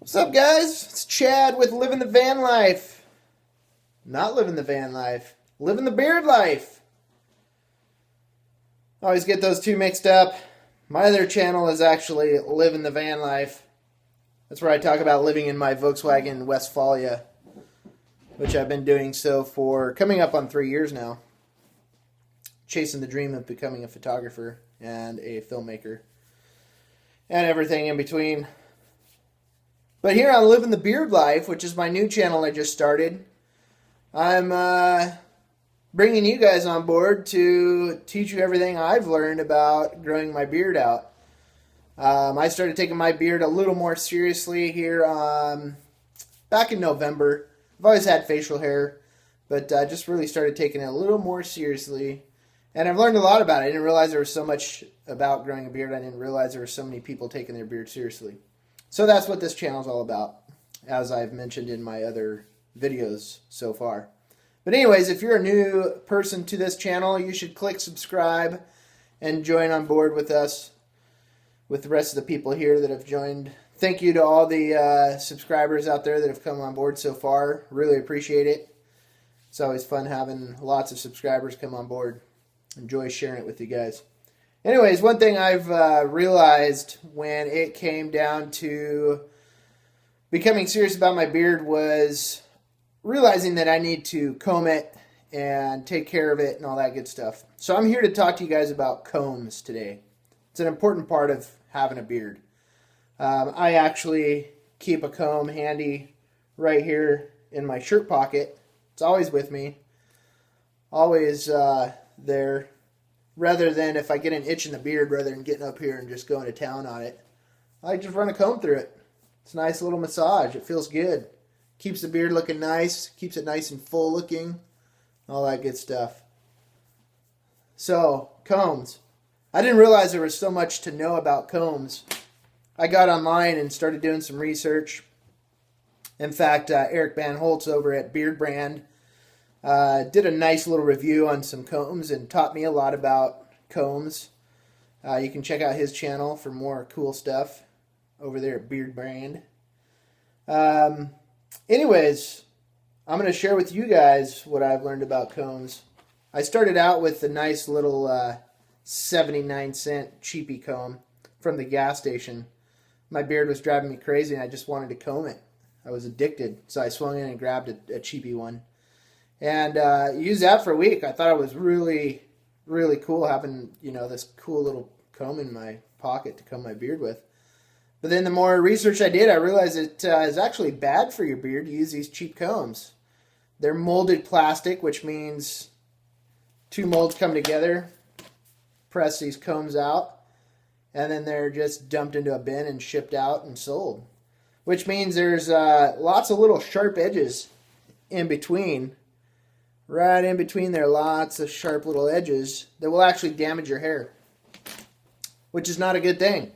What's up, guys? It's Chad with Living the Van Life. Not living the van life, living the beard life. I always get those two mixed up. My other channel is actually Living the Van Life. That's where I talk about living in my Volkswagen Westfalia, which I've been doing so for coming up on 3 years now. Chasing the dream of becoming a photographer and a filmmaker and everything in between. But here on Living the Beard Life, which is my new channel I just started, I'm bringing you guys on board to teach you everything I've learned about growing my beard out. I started taking my beard a little more seriously here back in November. I've always had facial hair, but I just really started taking it a little more seriously. And I've learned a lot about it. I didn't realize there was so much about growing a beard. I didn't realize there were so many people taking their beard seriously. So that's what this channel is all about, as I've mentioned in my other videos so far. But anyways, if you're a new person to this channel, you should click subscribe and join on board with us, with the rest of the people here that have joined. Thank you to all the subscribers out there that have come on board so far. Really appreciate it. It's always fun having lots of subscribers come on board. Enjoy sharing it with you guys. Anyways, one thing I've realized when it came down to becoming serious about my beard was realizing that I need to comb it and take care of it and all that good stuff. So I'm here to talk to you guys about combs today. It's an important part of having a beard. I actually keep a comb handy right here in my shirt pocket. It's always with me. Always there. Rather than if I get an itch in the beard, rather than getting up here and just going to town on it, I just run a comb through it. It's a nice little massage. It feels good. Keeps the beard looking nice. Keeps it nice and full looking. All that good stuff. So, combs. I didn't realize there was so much to know about combs. I got online and started doing some research. In fact, Eric Van Holtz over at Beard Brand did a nice little review on some combs and taught me a lot about combs. You can check out his channel for more cool stuff over there at Beard Brand. Anyways, I'm going to share with you guys what I've learned about combs. I started out with a nice little 79-cent cheapy comb from the gas station. My beard was driving me crazy and I just wanted to comb it. I was addicted, so I swung in and grabbed a cheapy one. And used that for a week. I thought it was really, really cool having, this cool little comb in my pocket to comb my beard with. But then the more research I did, I realized it is actually bad for your beard to use these cheap combs. They're molded plastic, which means two molds come together, press these combs out, and then they're just dumped into a bin and shipped out and sold. Which means there's lots of little sharp edges in between. Right in between there, lots of sharp little edges that will actually damage your hair, which is not a good thing.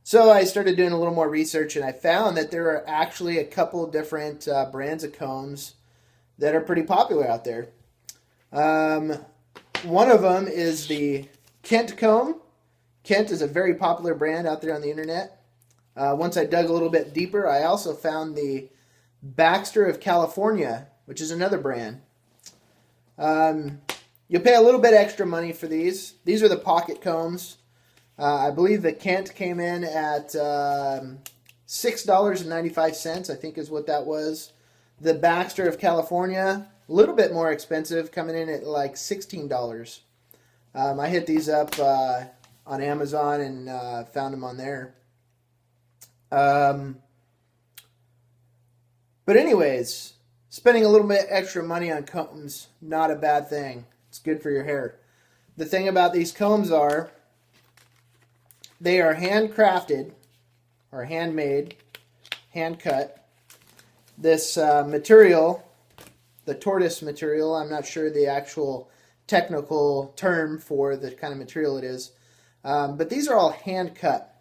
So I started doing a little more research, and I found that there are actually a couple different brands of combs that are pretty popular out there. One of them is the Kent comb. Kent is a very popular brand out there on the internet. Once I dug a little bit deeper, I also found the Baxter of California, which is another brand. You'll pay a little bit extra money for these. These are the pocket combs. I believe the Kent came in at $6.95, I think is what that was. The Baxter of California, a little bit more expensive, coming in at like $16. I hit these up on Amazon and found them on there. But anyways, spending a little bit extra money on combs, not a bad thing. It's good for your hair. The thing about these combs are, they are handcrafted, or handmade, hand-cut. This material, the tortoise material, I'm not sure the actual technical term for the kind of material it is, but these are all hand-cut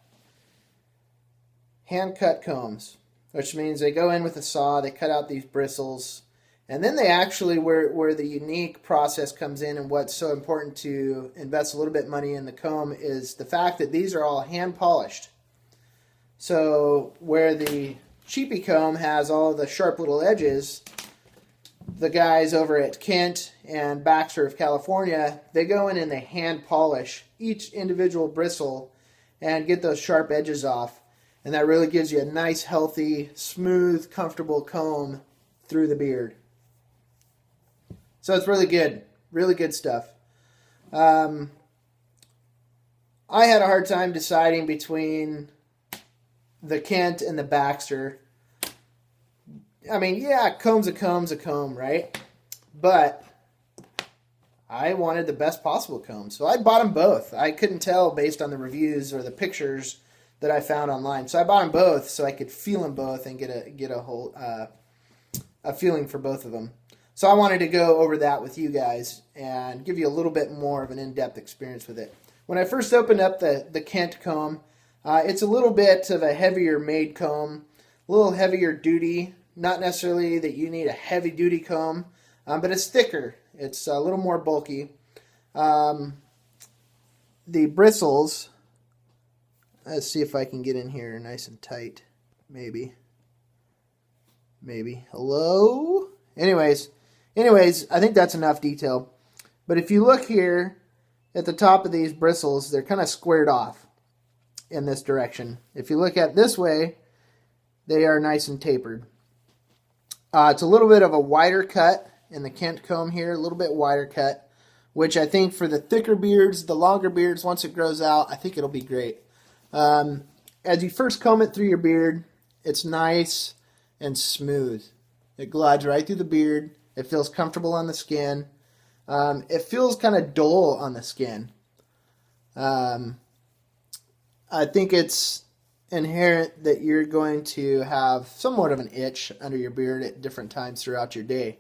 combs. Which means they go in with a saw, they cut out these bristles, and then they actually, where the unique process comes in and what's so important to invest a little bit of money in the comb is the fact that these are all hand polished. So where the cheapy comb has all the sharp little edges, the guys over at Kent and Baxter of California, they go in and they hand polish each individual bristle and get those sharp edges off. And that really gives you a nice, healthy, smooth, comfortable comb through the beard. So it's really good stuff. I had a hard time deciding between the Kent and the Baxter. I mean, yeah, a comb's a comb, right? But I wanted the best possible comb, so I bought them both. I couldn't tell based on the reviews or the pictures that I found online, so I bought them both so I could feel them both and get a whole a feeling for both of them. So I wanted to go over that with you guys and give you a little bit more of an in-depth experience with it. When I first opened up the Kent comb, it's a little bit of a heavier made comb, a little heavier duty. Not necessarily that you need a heavy duty comb, but it's thicker. It's a little more bulky. The bristles, let's see if I can get in here nice and tight. Maybe. Hello? Anyways, I think that's enough detail. But if you look here at the top of these bristles, they're kind of squared off in this direction. If you look at this way, they are nice and tapered. It's a little bit of a wider cut in the Kent comb here, a little bit wider cut, which I think for the thicker beards, the longer beards, once it grows out, I think it'll be great. As you first comb it through your beard, it's nice and smooth. It glides right through the beard. It feels comfortable on the skin. It feels kind of dull on the skin. I think it's inherent that you're going to have somewhat of an itch under your beard at different times throughout your day.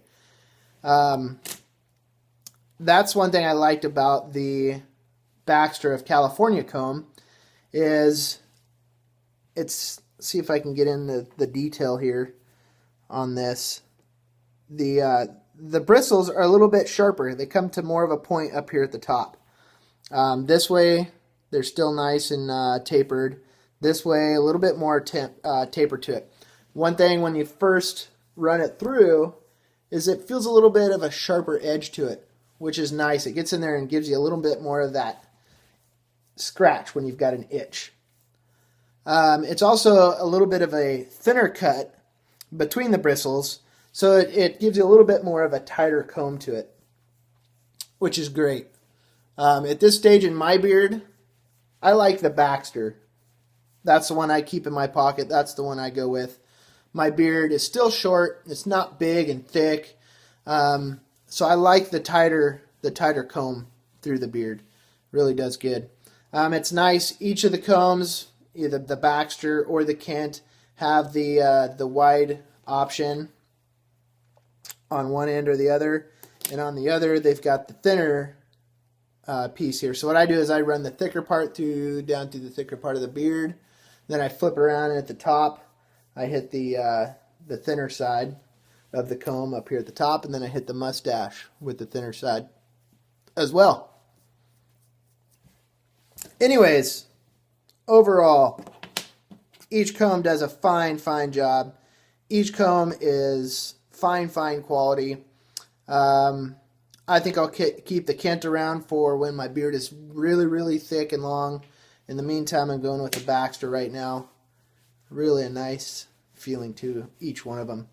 That's one thing I liked about the Baxter of California comb is see if I can get in the detail here on this. The bristles are a little bit sharper. They come to more of a point up here at the top. This way they're still nice and tapered. This way, a little bit more taper to it. One thing when you first run it through is it feels a little bit of a sharper edge to it, which is nice. It gets in there and gives you a little bit more of that scratch when you've got an itch. It's also a little bit of a thinner cut between the bristles, so it gives you a little bit more of a tighter comb to it, which is great. At this stage in my beard, I like the Baxter. That's the one I keep in my pocket. That's the one I go with. My beard is still short. It's not big and thick. So I like the tighter comb through the beard. Really does good. It's nice. Each of the combs, either the Baxter or the Kent, have the wide option on one end or the other. And on the other, they've got the thinner piece here. So what I do is I run the thicker part down through the thicker part of the beard. Then I flip around, and at the top, I hit the thinner side of the comb up here at the top, and then I hit the mustache with the thinner side as well. Anyways, overall, each comb does a fine job. Each comb is fine quality. I think I'll keep the Kent around for when my beard is really thick and long. In the meantime, I'm going with the Baxter right now. Really a nice feeling to each one of them.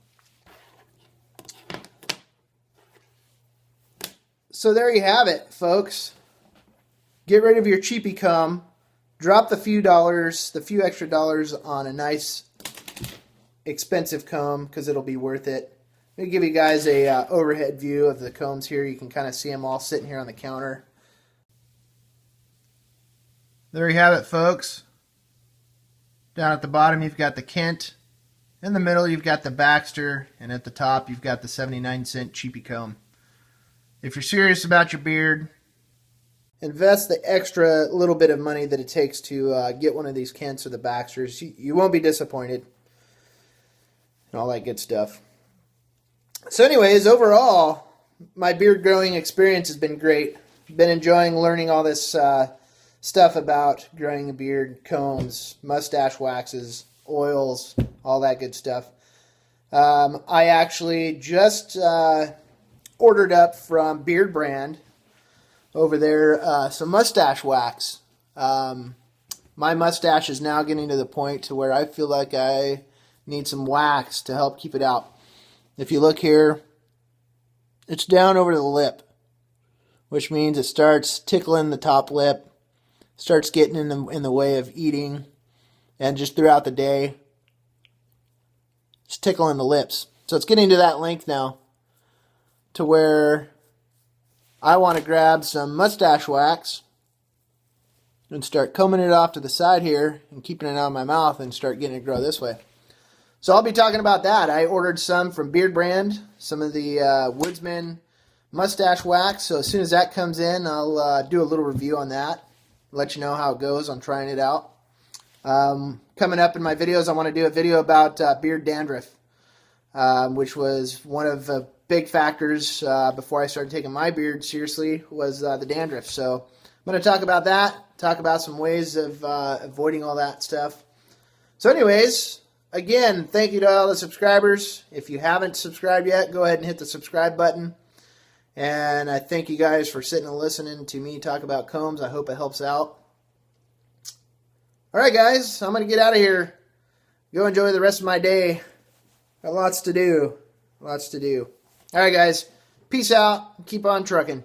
So there you have it, folks. Get rid of your cheapy comb. Drop the few extra dollars on a nice, expensive comb because it'll be worth it. Let me give you guys a overhead view of the combs here. You can kind of see them all sitting here on the counter. There you have it, folks. Down at the bottom, you've got the Kent. In the middle, you've got the Baxter. And at the top, you've got the 79-cent cheapy comb. If you're serious about your beard, invest the extra little bit of money that it takes to get one of these Kents or the Baxters. You won't be disappointed. And all that good stuff. So anyways, overall, my beard growing experience has been great. Been enjoying learning all this stuff about growing a beard, combs, mustache waxes, oils, all that good stuff. I actually just ordered up from Beard Brand over there some mustache wax. My mustache is now getting to the point to where I feel like I need some wax to help keep it out. If you look here, it's down over the lip, which means it starts tickling the top lip, starts getting in the way of eating, and just throughout the day, it's tickling the lips. So it's getting to that length now to where I want to grab some mustache wax and start combing it off to the side here and keeping it out of my mouth and start getting it to grow this way. So I'll be talking about that. I ordered some from Beard Brand, some of the Woodsman mustache wax. So as soon as that comes in, I'll do a little review on that. Let you know how it goes on trying it out. Coming up in my videos, I want to do a video about beard dandruff, which was one of the big factors before I started taking my beard seriously was the dandruff. So I'm going to talk about that, talk about some ways of avoiding all that stuff. So anyways, again, thank you to all the subscribers. If you haven't subscribed yet, go ahead and hit the subscribe button. And I thank you guys for sitting and listening to me talk about combs. I hope it helps out. All right, guys, I'm going to get out of here. Go enjoy the rest of my day. Got lots to do. Lots to do. All right, guys. Peace out. Keep on trucking.